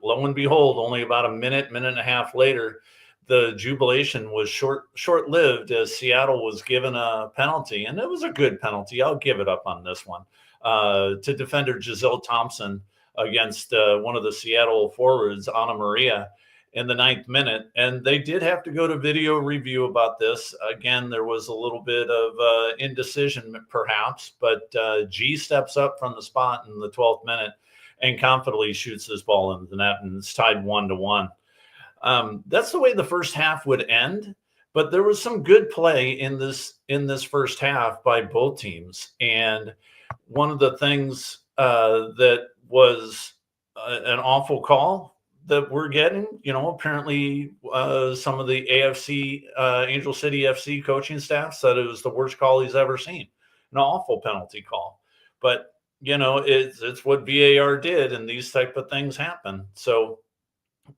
lo and behold, only about a minute and a half later, the jubilation was short-lived as Seattle was given a penalty, and it was a good penalty. I'll give it up on this one, to defender Giselle Thompson against one of the Seattle forwards, Ana Maria, in the 9th minute. And they did have to go to video review about this. Again, there was a little bit of indecision perhaps, but G steps up from the spot in the 12th minute and confidently shoots this ball into the net, and it's tied 1-1. That's the way the first half would end, but there was some good play in this first half by both teams. And one of the things that was an awful call that we're getting, apparently some of the AFC Angel City FC coaching staff said it was the worst call he's ever seen, an awful penalty call. But it's what VAR did, and these type of things happen. So.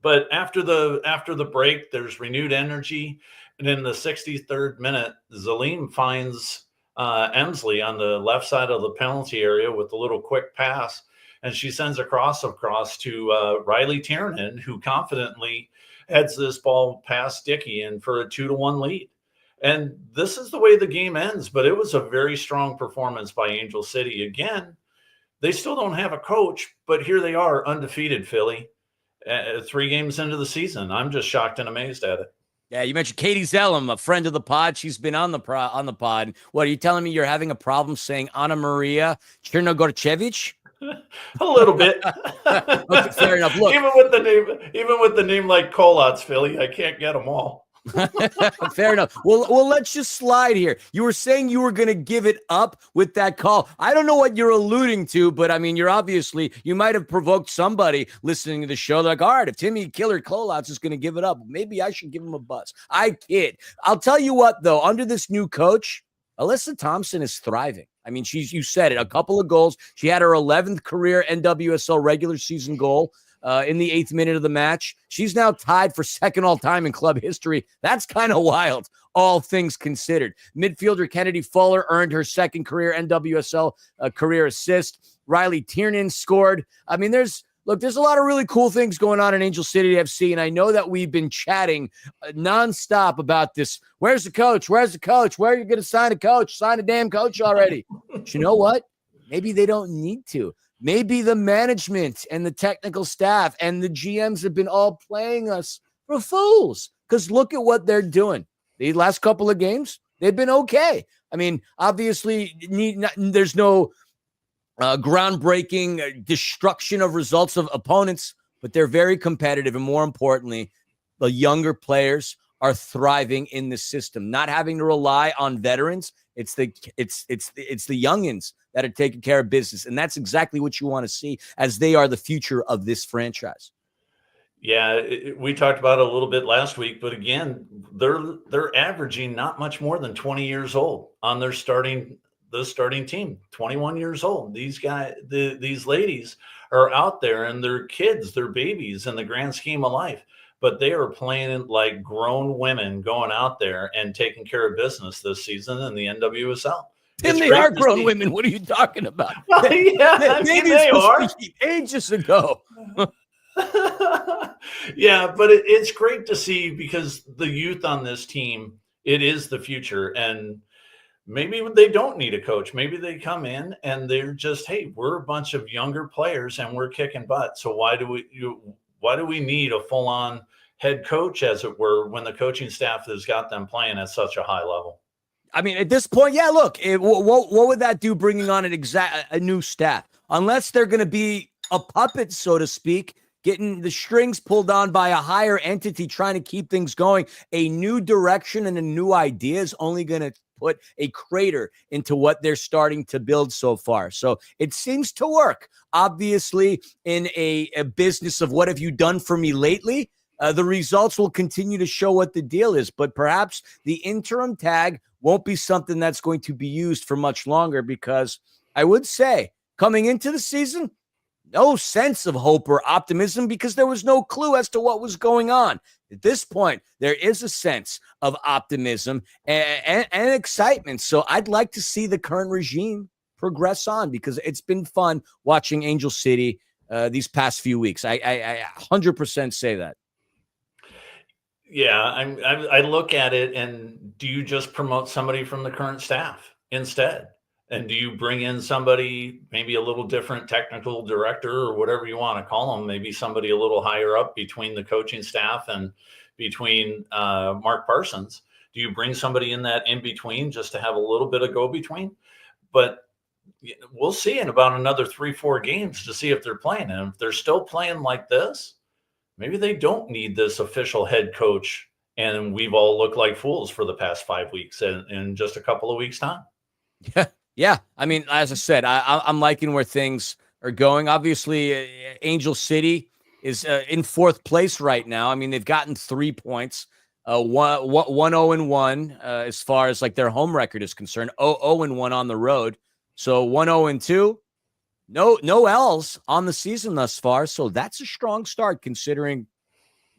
But after the break, there's renewed energy. And in the 63rd minute, Zalim finds Emsley on the left side of the penalty area with a little quick pass. And she sends a cross across to Riley Tiernan, who confidently heads this ball past Dickey and for a 2-1 lead. And this is the way the game ends. But it was a very strong performance by Angel City. Again, they still don't have a coach, but here they are, undefeated, Philly. 3 games into the season. I'm just shocked and amazed at it. Yeah, you mentioned Katie Zellum, a friend of the pod. She's been on the pod. What, are you telling me you're having a problem saying Ana Maria Chernogorchevich? A little bit. Okay, fair enough. Look, even with the name like Kolats, Philly, I can't get them all. Fair enough. Well, let's just slide here. You were saying you were going to give it up with that call. I don't know what you're alluding to, but I mean, you might have provoked somebody listening to the show. They're like, all right, if Timmy Killer Kolats is going to give it up, maybe I should give him a buzz. I kid. I'll tell you what, though, under this new coach, Alyssa Thompson is thriving. I mean, you said it, a couple of goals. She had her 11th career NWSL regular season goal. In the 8th minute of the match. She's now tied for second all-time in club history. That's kind of wild, all things considered. Midfielder Kennedy Fuller earned her second career NWSL career assist. Riley Tiernan scored. I mean, there's a lot of really cool things going on in Angel City FC, and I know that we've been chatting nonstop about this. Where's the coach? Where's the coach? Where are you going to sign a coach? Sign a damn coach already. But you know what? Maybe they don't need to. Maybe the management and the technical staff and the GMs have been all playing us for fools, because look at what they're doing. The last couple of games, they've been okay. I mean, obviously, there's no groundbreaking destruction of results of opponents, but they're very competitive. And more importantly, the younger players are thriving in the system, not having to rely on veterans. It's the youngins that are taking care of business. And that's exactly what you want to see, as they are the future of this franchise. Yeah, we talked about it a little bit last week, but again, they're averaging not much more than 20 years old on the starting team. 21 years old. These ladies are out there, and they're kids, they're babies in the grand scheme of life, but they are playing like grown women, going out there and taking care of business this season in the NWSL. And they are grown women. What are you talking about? Well, yeah, maybe they are. Ages ago. Yeah, but it's great to see, because the youth on this team, it is the future. And maybe they don't need a coach. Maybe they come in and they're just, hey, we're a bunch of younger players and we're kicking butt. So why do we need a full-on head coach, as it were, when the coaching staff has got them playing at such a high level? I mean, at this point, yeah, look, what would that do bringing on a new staff? Unless they're going to be a puppet, so to speak, getting the strings pulled on by a higher entity trying to keep things going. A new direction and a new idea is only going to put a crater into what they're starting to build so far. So it seems to work. Obviously, in a business of what have you done for me lately, the results will continue to show what the deal is. But perhaps the interim tag won't be something that's going to be used for much longer, because I would say coming into the season, no sense of hope or optimism because there was no clue as to what was going on. At this point, there is a sense of optimism and excitement. So I'd like to see the current regime progress on, because it's been fun watching Angel City these past few weeks. I 100% say that. Yeah, I look at it, and do you just promote somebody from the current staff instead? And do you bring in somebody, maybe a little different technical director or whatever you want to call them, maybe somebody a little higher up between the coaching staff and between Mark Parsons? Do you bring somebody in that in between just to have a little bit of go between? But we'll see in about another 3-4 games to see if they're playing. And if they're still playing like this, maybe they don't need this official head coach, and we've all looked like fools for the past 5 weeks in just a couple of weeks' time. Yeah. I mean, as I said, I'm liking where things are going. Obviously, Angel City is in 4th place right now. I mean, they've gotten 3 points, 1-0-1 as far as like their home record is concerned, 0-1 on the road. So 1-0-2. No L's on the season thus far, so that's a strong start considering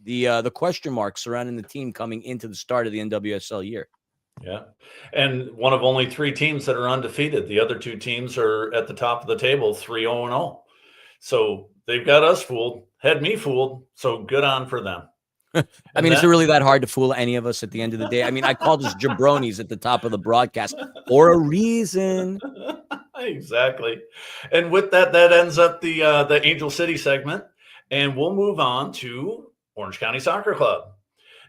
the question marks surrounding the team coming into the start of the NWSL year. Yeah, and one of only 3 teams that are undefeated. The other 2 teams are at the top of the table, 3-0-0. So they've got us fooled, had me fooled. So good on for them. I mean, is it really that hard to fool any of us at the end of the day? I mean, I called us jabronis at the top of the broadcast for a reason. Exactly. And with that, that ends up the Angel City segment, and we'll move on to Orange County Soccer Club.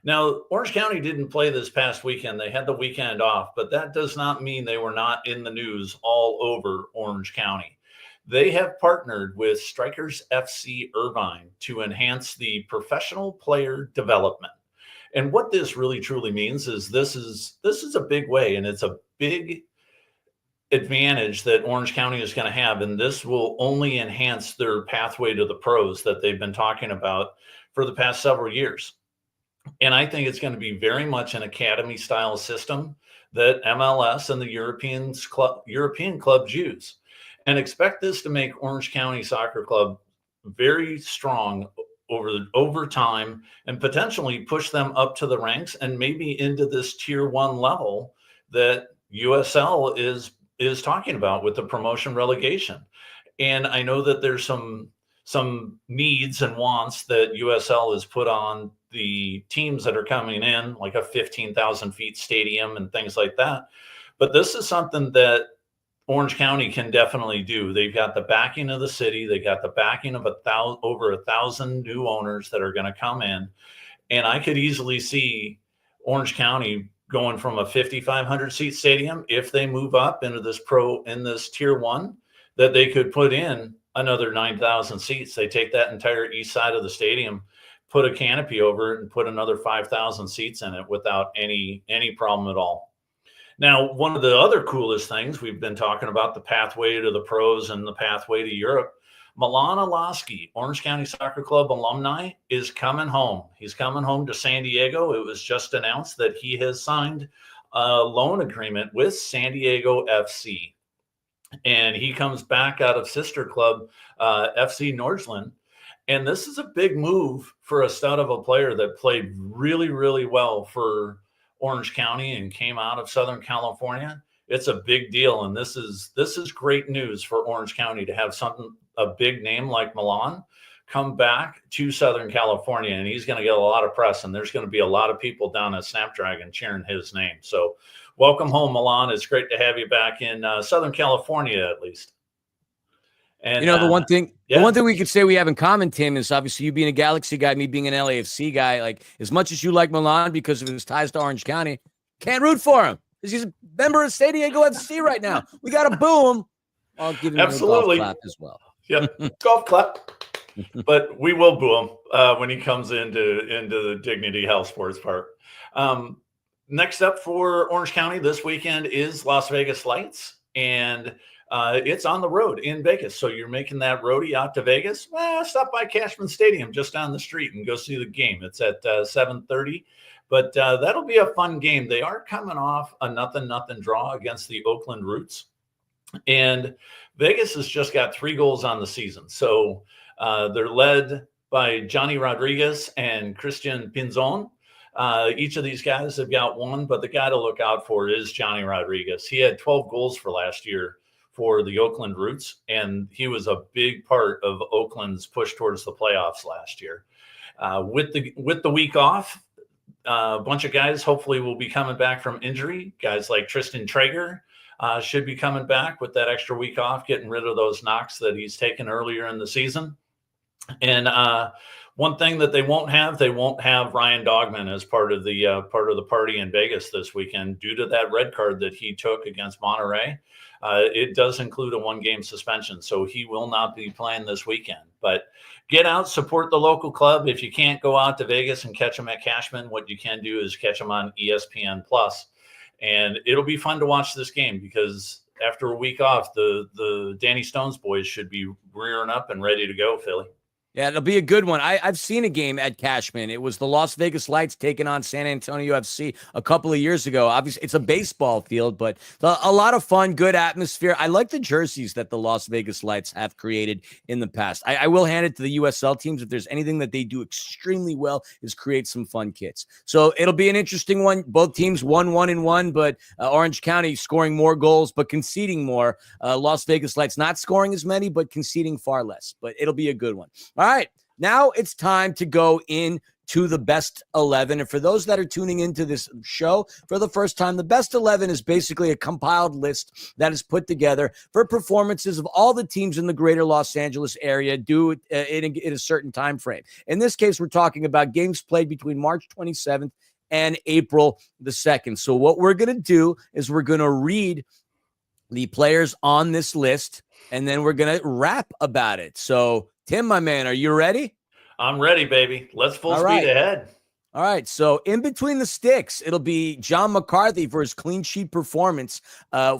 Now, Orange County didn't play this past weekend. They had the weekend off, but that does not mean they were not in the news all over Orange County. They have partnered with Strykers FC Irvine to enhance the professional player development. And what this really truly means is this is a big way, and it's a big advantage that Orange County is going to have, and this will only enhance their pathway to the pros that they've been talking about for the past several years. And I think it's going to be very much an academy style system that MLS and the European clubs use, and expect this to make Orange County Soccer Club very strong over time, and potentially push them up to the ranks and maybe into this tier 1 level that USL is talking about with the promotion relegation. And I know that there's some needs and wants that USL has put on the teams that are coming in, like a 15,000 feet stadium and things like that. But this is something that Orange County can definitely do. They've got the backing of the city. They got the backing of over 1,000 new owners that are going to come in. And I could easily see Orange County going from a 5,500 seat stadium, if they move up into this tier 1, that they could put in another 9,000 seats. They take that entire east side of the stadium, put a canopy over it, and put another 5,000 seats in it without any problem at all. Now, one of the other coolest things, we've been talking about the pathway to the pros and the pathway to Europe. Milan Alaski, Orange County Soccer Club alumni, is coming home. He's coming home to San Diego. It was just announced that he has signed a loan agreement with San Diego FC. And he comes back out of sister club, FC Nordsjælland. And this is a big move for a stud of a player that played really, really well for Orange County and came out of Southern California. It's a big deal. And this is great news for Orange County to have a big name like Milan come back to Southern California, and he's going to get a lot of press, and there's going to be a lot of people down at Snapdragon cheering his name. So welcome home, Milan. It's great to have you back in Southern California, at least. And the one thing we could say we have in common, Tim, is obviously you being a Galaxy guy, me being an LAFC guy. Like, as much as you like Milan because of his ties to Orange County, can't root for him. because he's a member of San Diego FC right now. We got to boo him. I'll give him Absolutely. a golf clap as well. Yep, golf clap. But we will boo him when he comes into the Dignity Health Sports Park. Next up for Orange County this weekend is Las Vegas Lights, and it's on the road in Vegas. So you're making that roadie out to Vegas. Stop by Cashman Stadium just down the street and go see the game. It's at 7:30. But that'll be a fun game. They are coming off a 0-0 draw against the Oakland Roots. And Vegas has just got 3 goals on the season. So they're led by Johnny Rodriguez and Christian Pinzon. Each of these guys have got 1, but the guy to look out for is Johnny Rodriguez. He had 12 goals for last year for the Oakland Roots, and he was a big part of Oakland's push towards the playoffs last year. With the week off, a bunch of guys hopefully will be coming back from injury. Guys like Tristan Traeger should be coming back with that extra week off, getting rid of those knocks that he's taken earlier in the season. And one thing that they won't have Ryan Dogman as part of the party in Vegas this weekend due to that red card that he took against Monterey. It does include a 1-game suspension, so he will not be playing this weekend. But get out, support the local club. If you can't go out to Vegas and catch them at Cashman, what you can do is catch them on ESPN Plus, and it'll be fun to watch this game because after a week off, the Danny Stones boys should be rearing up and ready to go, Philly. Yeah, it'll be a good one. I've seen a game at Cashman. It was the Las Vegas Lights taking on San Antonio FC a couple of years ago. Obviously, it's a baseball field, but a lot of fun, good atmosphere. I like the jerseys that the Las Vegas Lights have created in the past. I will hand it to the USL teams. If there's anything that they do extremely well is create some fun kits. So it'll be an interesting one. Both teams 1-1-1, but Orange County scoring more goals, but conceding more. Las Vegas Lights not scoring as many, but conceding far less. But it'll be a good one. All right, now it's time to go into the best 11. And for those that are tuning into this show for the first time, the best 11 is basically a compiled list that is put together for performances of all the teams in the greater Los Angeles area due in a certain time frame. In this case, we're talking about games played between March 27th and April the 2nd. So what we're going to do is we're going to read the players on this list, and then we're going to rap about it. So Tim, my man, are you ready? I'm ready, baby. Let's full speed ahead. All right. So in between the sticks, it'll be John McCarthy for his clean sheet performance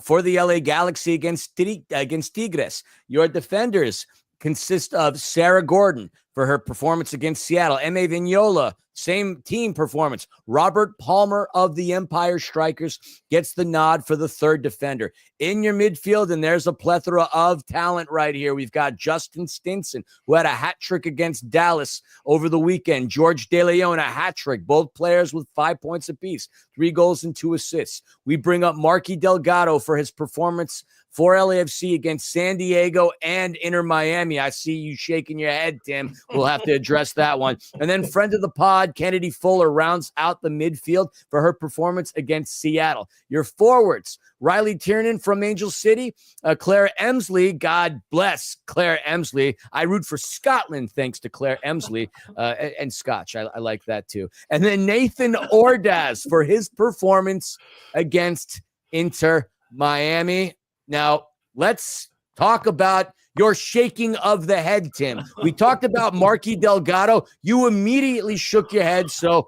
for the LA Galaxy against Tigres. Your defenders consist of Sarah Gordon for her performance against Seattle. M.A. Vignola, same team performance. Robert Palmer of the Empire Strykers gets the nod for the third defender. In your midfield, and there's a plethora of talent right here. We've got Justin Stinson, who had a hat trick against Dallas over the weekend. George De Leon, a hat trick. Both players with 5 points apiece, 3 goals and 2 assists. We bring up Marky Delgado for his performance for LAFC against San Diego and Inter Miami. I see you shaking your head, Tim. We'll have to address that one. And then friend of the pod, Kennedy Fuller, rounds out the midfield for her performance against Seattle. Your forwards, Riley Tiernan from Angel City, Claire Emsley. God bless Claire Emsley. I root for Scotland thanks to Claire Emsley and Scotch. I like that too. And then Nathan Ordaz for his performance against Inter Miami. Now, let's talk about your shaking of the head, Tim. We talked about Marky Delgado. You immediately shook your head. So,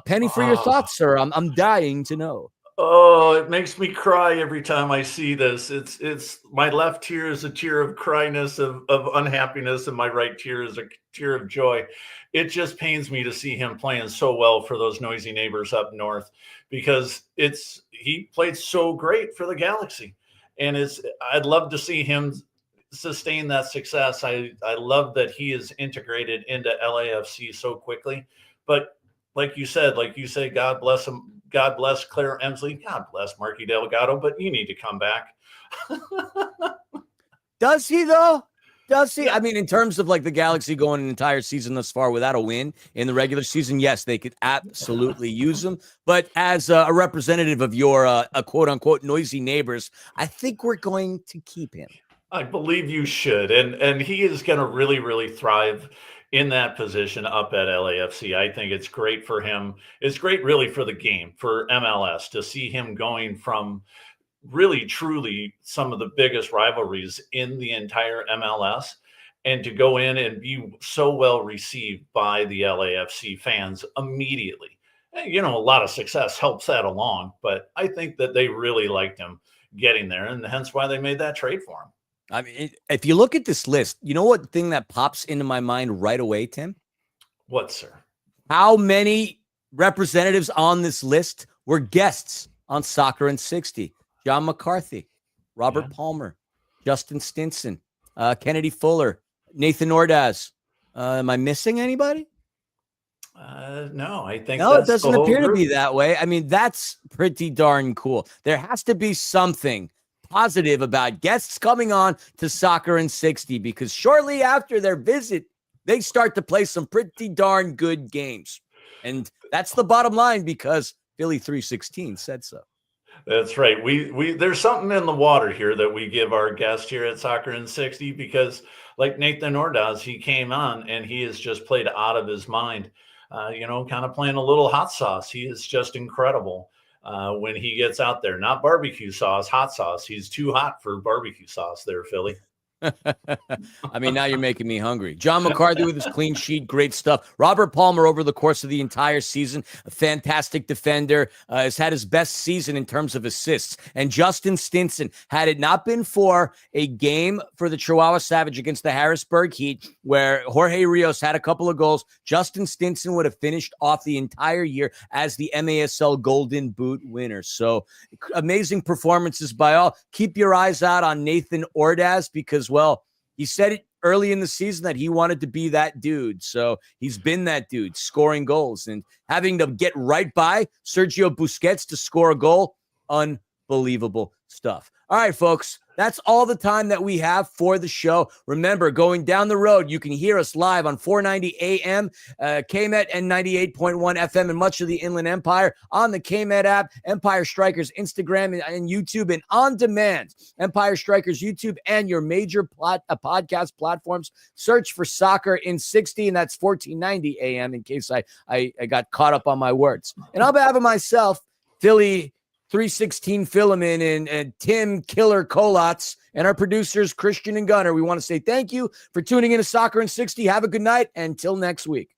penny for your thoughts, sir. I'm dying to know. Oh, it makes me cry every time I see this. It's my left tear is a tear of cryness, of unhappiness, and my right tear is a tear of joy. It just pains me to see him playing so well for those noisy neighbors up north because he played so great for the Galaxy. And I'd love to see him sustain that success. I love that he is integrated into LAFC so quickly. But like you say, God bless him. God bless Claire Emsley. God bless Marky Delgado. But you need to come back. Does he, though? Does he? I mean, in terms of like the Galaxy going an entire season thus far without a win in the regular season, yes, they could absolutely use him. But as a representative of your a quote unquote noisy neighbors, I think we're going to keep him. I believe you should. And he is going to really, really thrive in that position up at LAFC. I think it's great for him. It's great really for the game, for MLS, to see him going from really truly some of the biggest rivalries in the entire MLS and to go in and be so well received by the LAFC fans immediately. And, a lot of success helps that along, but I think that they really liked him getting there, and hence why they made that trade for him. I mean, if you look at this list, you know what thing that pops into my mind right away, Tim? What, sir? How many representatives on this list were guests on Soccer and 60? John McCarthy, Robert Palmer, Justin Stinson, Kennedy Fuller, Nathan Ordaz. Am I missing anybody? No, I think no, that's it doesn't the whole appear group. to be that way. I mean, that's pretty darn cool. There has to be something positive about guests coming on to Soccer and 60, because shortly after their visit, they start to play some pretty darn good games. And that's the bottom line, because Philly 316 said so. That's right. We there's something in the water here that we give our guest here at Soccer and 60, because like Nathan Ordaz, he came on and he has just played out of his mind. Kind of playing a little hot sauce. He is just incredible when he gets out there. Not barbecue sauce, hot sauce. He's too hot for barbecue sauce there, Philly. I mean, now you're making me hungry. John McCarthy with his clean sheet, great stuff. Robert Palmer over the course of the entire season, a fantastic defender, has had his best season in terms of assists. And Justin Stinson, had it not been for a game for the Chihuahua Savage against the Harrisburg Heat, where Jorge Rios had a couple of goals, Justin Stinson would have finished off the entire year as the MASL Golden Boot winner. So amazing performances by all. Keep your eyes out on Nathan Ordaz, because, well, he said it early in the season that he wanted to be that dude. So he's been that dude, scoring goals and having to get right by Sergio Busquets to score a goal. Unbelievable stuff. All right, folks, that's all the time that we have for the show. Remember, going down the road, you can hear us live on 490 AM, KMET, and 98.1 FM in much of the Inland Empire, on the KMET app, Empire Strykers Instagram and YouTube, and on demand, Empire Strykers YouTube and your major podcast platforms. Search for Soccer in 60, and that's 1490 AM in case I got caught up on my words. And on behalf of myself, Philly 316 Philomen and Tim Killer Colotz, and our producers, Christian and Gunner, we want to say thank you for tuning in to Soccer in 60. Have a good night. Until next week.